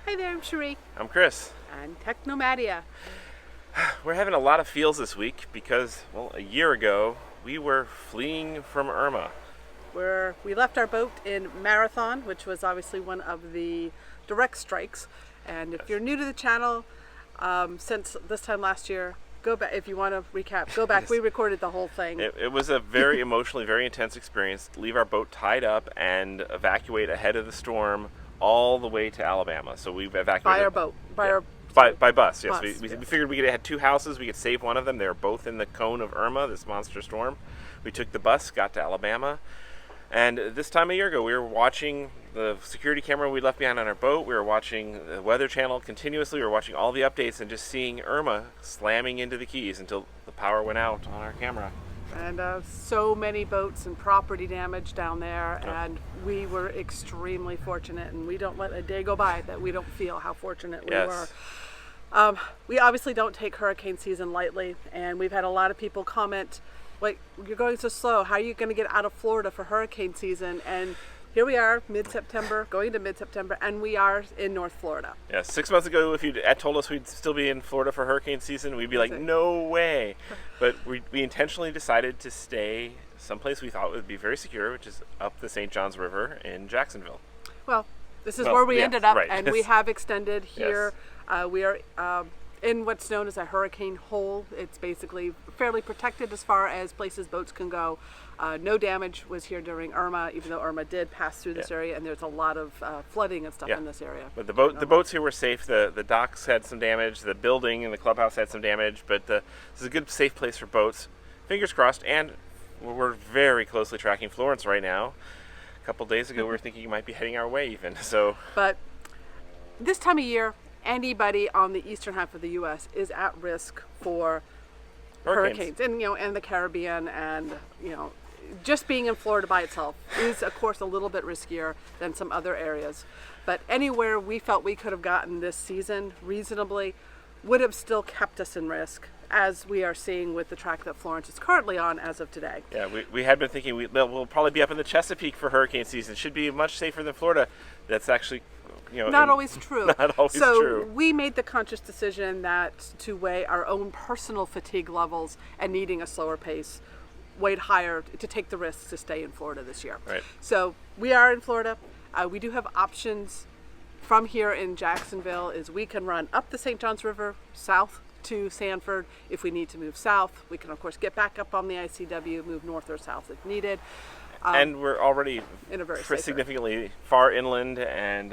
Hi there, I'm Cherie. I'm Chris. And Technomadia. We're having a lot of feels this week because, well, a year ago we were fleeing from Irma. We left our boat in Marathon, which was obviously one of the direct strikes. And if you're new to the channel, since this time last year, go back. If you want to recap, go back. We recorded the whole thing. It was a very emotionally very intense experience to leave our boat tied up and evacuate ahead of the storm all the way to Alabama. So we've evacuated By our boat. By bus, yes. Bus, We yes. figured we had two houses. We could save one of them. They were both in the cone of Irma, this monster storm. We took the bus, got to Alabama. And this time a year ago, we were watching the security camera we left behind on our boat. We were watching the Weather Channel continuously. We were watching all the updates and just seeing Irma slamming into the Keys until the power went out on our camera. And so many boats and property damage down there. Oh. And we were extremely fortunate. And we don't let a day go by that we don't feel how fortunate we were. We obviously don't take hurricane season lightly. And we've had a lot of people comment, like, you're going so slow. How are you going to get out of Florida for hurricane season? And here we are, mid-September, going to mid-September, and we are in North Florida. Yeah, 6 months ago, if you'd told us we'd still be in Florida for hurricane season, we'd be like, no way. But we intentionally decided to stay someplace we thought would be very secure, which is up the St. Johns River in Jacksonville. Well, this is where we ended up, right. And we have extended here. Yes. We are in what's known as a hurricane hole. It's basically fairly protected as far as places boats can go. No damage was here during Irma, even though Irma did pass through this area, and there's a lot of flooding and stuff in this area. But the boats here were safe. The docks had some damage. The building and the clubhouse had some damage. But this is a good, safe place for boats. Fingers crossed. And we're very closely tracking Florence right now. A couple days ago, we were thinking you might be heading our way even. But this time of year, anybody on the eastern half of the U.S. is at risk for hurricanes, and and the Caribbean, and just being in Florida by itself is, of course, a little bit riskier than some other areas. But anywhere we felt we could have gotten this season reasonably would have still kept us in risk, as we are seeing with the track that Florence is currently on as of today. Yeah, we had been thinking we'll probably be up in the Chesapeake for hurricane season. Should be much safer than Florida. That's actually not always true. Not always true. So we made the conscious decision that to weigh our own personal fatigue levels and needing a slower pace, weighed higher to take the risks to stay in Florida this year. Right. So we are in Florida. We do have options from here in Jacksonville. Is we can run up the St. Johns River south to Sanford. If we need to move south, we can of course get back up on the ICW, move north or south if needed. And we're already in a very significantly far inland, and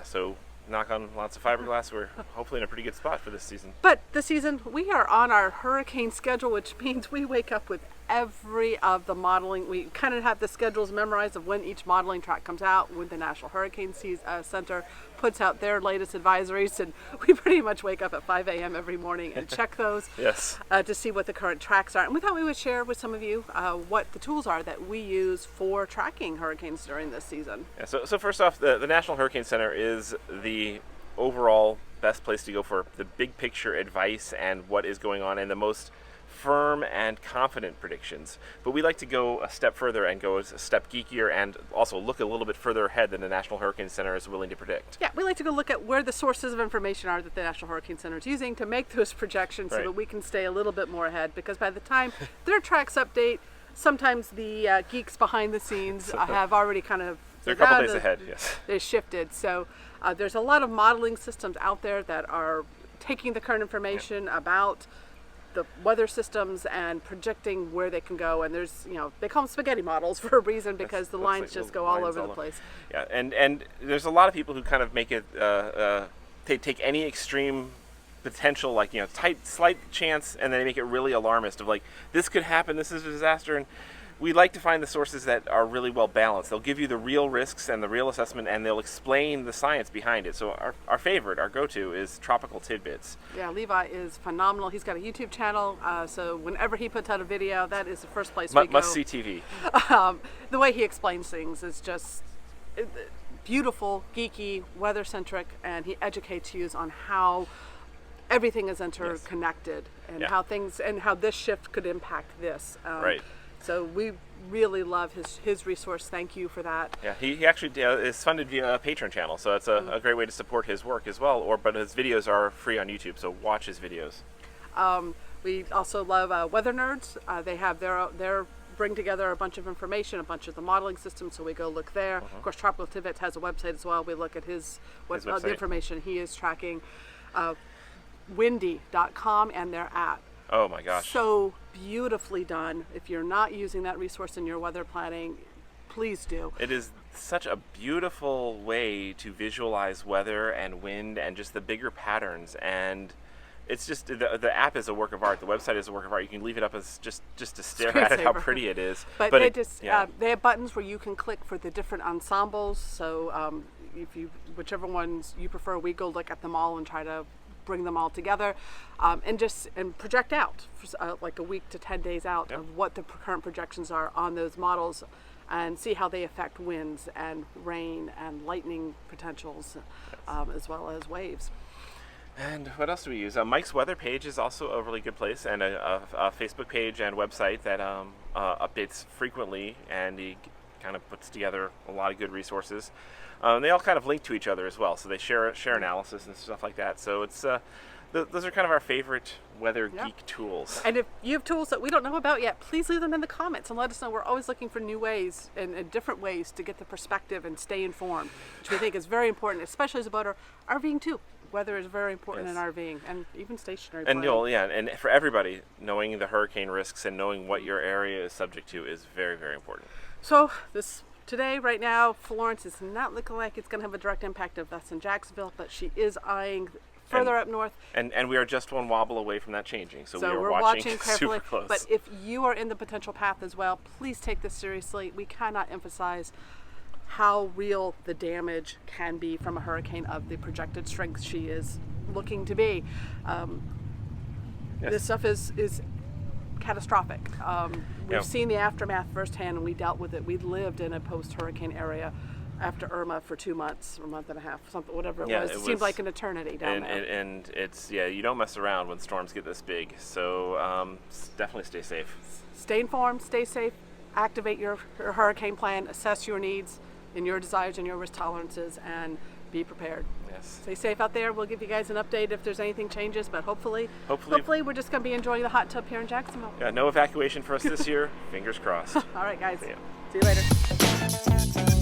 so knock on lots of fiberglass. We're hopefully in a pretty good spot for this season. But this season, we are on our hurricane schedule, which means we wake up with every of the modeling. We kind of have the schedules memorized of when each modeling track comes out, when the National Hurricane Center puts out their latest advisories, and we pretty much wake up at 5 a.m. every morning and check those to see what the current tracks are. And we thought we would share with some of you what the tools are that we use for tracking hurricanes during this season. Yeah, so first off, the National Hurricane Center is the overall best place to go for the big picture advice and what is going on and the most firm and confident predictions. But we like to go a step further and go a step geekier and also look a little bit further ahead than the National Hurricane Center is willing to predict. Yeah, we like to go look at where the sources of information are that the National Hurricane Center is using to make those projections so that we can stay a little bit more ahead, because by the time their tracks update, sometimes the geeks behind the scenes have already kind of they're a couple days ahead. Yes, they shifted. So there's a lot of modeling systems out there that are taking the current information about the weather systems and projecting where they can go, and there's they call them spaghetti models for a reason, because the lines just go all over the place. Yeah, and there's a lot of people who kind of make it take any extreme potential, like slight chance, and then they make it really alarmist of like, this could happen, this is a disaster. And we like to find the sources that are really well balanced. They'll give you the real risks and the real assessment, and they'll explain the science behind it. So our favorite, our go-to, is Tropical Tidbits. Yeah, Levi is phenomenal. He's got a YouTube channel, so whenever he puts out a video, that is the first place we go. Must see TV. The way he explains things is just beautiful, geeky, weather-centric, and he educates you on how everything is interconnected and how things and how this shift could impact this. Right. So we really love his resource. Thank you for that. Yeah, he actually is funded via a Patreon channel, so it's a great way to support his work as well. But his videos are free on YouTube, so watch his videos. We also love Weather Nerds. They have their bring together a bunch of information, a bunch of the modeling systems, so we go look there. Of course, Tropical Tivets has a website as well. We look at his the information he is tracking. Windy.com and their app. Oh my gosh. So beautifully done. If you're not using that resource in your weather planning, please do. It is such a beautiful way to visualize weather and wind and just the bigger patterns, and it's just the app is a work of art. The website is a work of art. You can leave it up as just to stare at it, how pretty it is. But they have buttons where you can click for the different ensembles. So if whichever ones you prefer, we go look at them all and try to bring them all together, and project out for, like a week to 10 days out of what the current projections are on those models, and see how they affect winds and rain and lightning potentials, as well as waves. And what else do we use? Mike's weather page is also a really good place, and a Facebook page and website that updates frequently, and he kind of puts together a lot of good resources. They all kind of link to each other as well, so they share analysis and stuff like that. So it's those are kind of our favorite weather geek tools. And if you have tools that we don't know about yet, please leave them in the comments and let us know. We're always looking for new ways and different ways to get the perspective and stay informed, which we think is very important, especially as a boater. RVing too. Weather is very important in RVing and even stationary and planning. And for everybody, knowing the hurricane risks and knowing what your area is subject to is very, very important. So today, right now, Florence is not looking like it's going to have a direct impact of us in Jacksonville, but she is eyeing further up north. And we are just one wobble away from that changing. So we're watching carefully. Super close. But if you are in the potential path as well, please take this seriously. We cannot emphasize how real the damage can be from a hurricane of the projected strength she is looking to be. This stuff is catastrophic. We've seen the aftermath firsthand, and we dealt with it. We lived in a post-hurricane area after Irma for 2 months or a month and a half, something, whatever it was. It seemed like an eternity down there. And it's, you don't mess around when storms get this big. So definitely stay safe. Stay informed, stay safe, activate your hurricane plan, assess your needs and your desires and your risk tolerances, and be prepared. Yes. Stay safe out there. We'll give you guys an update if there's anything changes, but hopefully we're just going to be enjoying the hot tub here in Jacksonville. Yeah, no evacuation for us this year. Fingers crossed. All right, guys. See ya. See you later.